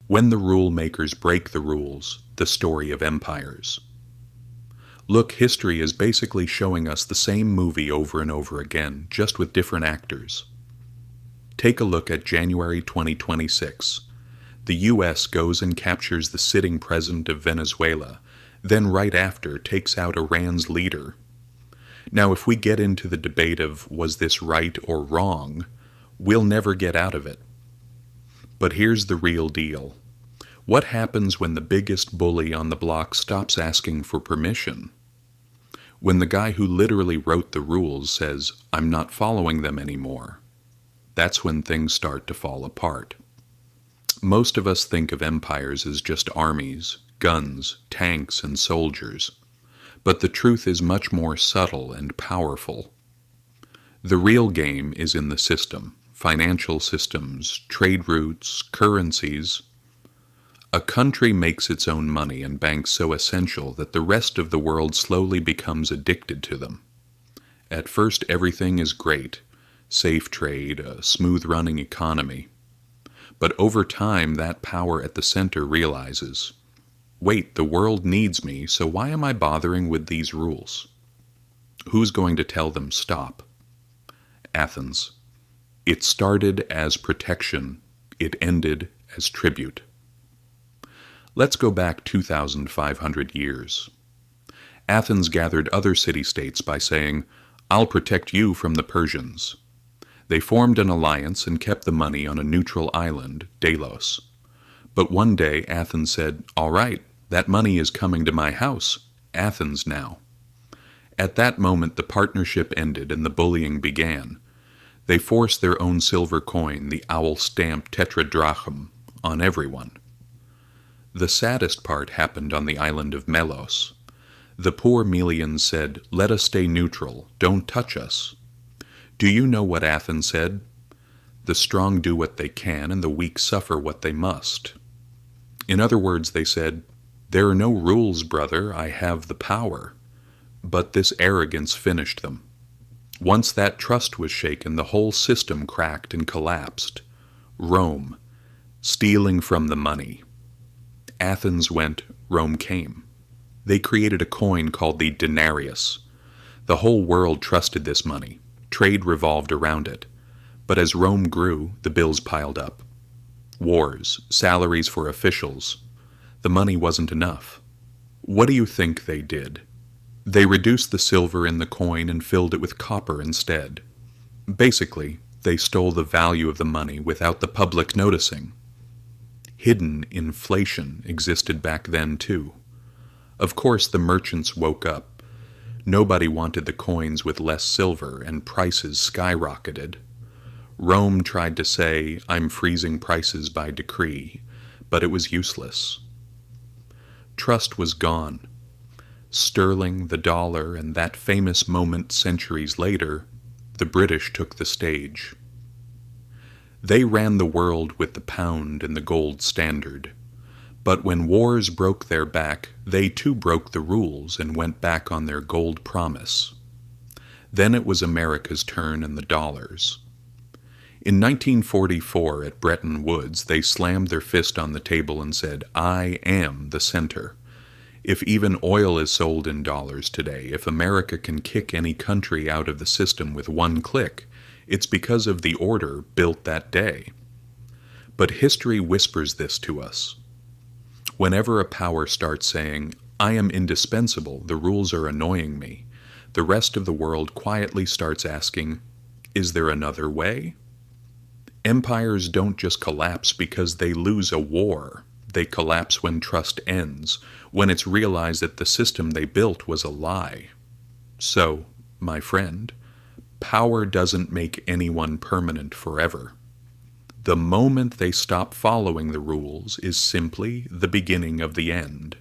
When the rule makers break the rules, the story of empires. Look, history is basically showing us the same movie over and over again, just with different actors. Take a look at January 2026. The US goes and captures the sitting president of Venezuela, then right after takes out Iran's leader. Now, if we get into the debate of was this right or wrong, we'll never get out of it. But here's the real deal. What happens when the biggest bully on the block stops asking for permission? When the guy who literally wrote the rules says, "I'm not following them anymore," that's when things start to fall apart. Most of us think of empires as just armies, guns, tanks, and soldiers. But the truth is much more subtle and powerful. The real game is in the system, financial systems, trade routes, currencies. A country makes its own money and banks so essential that the rest of the world slowly becomes addicted to them. At first, everything is great, safe trade, a smooth-running economy. But over time, that power at the center realizes, wait, the world needs me, so why am I bothering with these rules? Who's going to tell them stop? Athens. It started as protection. It ended as tribute. Let's go back 2,500 years. Athens gathered other city-states by saying, "I'll protect you from the Persians." They formed an alliance and kept the money on a neutral island, Delos. But one day Athens said, "All right, that money is coming to my house, Athens now." At that moment the partnership ended and the bullying began. They forced their own silver coin, the owl-stamped tetradrachm, on everyone. The saddest part happened on the island of Melos. The poor Melians said, "Let us stay neutral, don't touch us." Do you know what Athens said? The strong do what they can and the weak suffer what they must. In other words, they said, "There are no rules, brother, I have the power." But this arrogance finished them. Once that trust was shaken, the whole system cracked and collapsed. Rome, stealing from the money. Athens went, Rome came. They created a coin called the denarius. The whole world trusted this money. Trade revolved around it. But as Rome grew, the bills piled up. Wars, salaries for officials. The money wasn't enough. What do you think they did? They reduced the silver in the coin and filled it with copper instead. Basically, they stole the value of the money without the public noticing. Hidden inflation existed back then too. Of course, the merchants woke up. Nobody wanted the coins with less silver, and prices skyrocketed. Rome tried to say, "I'm freezing prices by decree," but it was useless. Trust was gone. Sterling, the dollar, and that famous moment centuries later, the British took the stage. They ran the world with the pound and the gold standard. But when wars broke their back, they too broke the rules and went back on their gold promise. Then it was America's turn and the dollars. In 1944 at Bretton Woods, they slammed their fist on the table and said, "I am the center." If even oil is sold in dollars today, if America can kick any country out of the system with one click, it's because of the order built that day. But history whispers this to us. Whenever a power starts saying, "I am indispensable, the rules are annoying me," the rest of the world quietly starts asking, "Is there another way?" Empires don't just collapse because they lose a war. They collapse when trust ends, when it's realized that the system they built was a lie. So, my friend, power doesn't make anyone permanent forever. The moment they stop following the rules is simply the beginning of the end.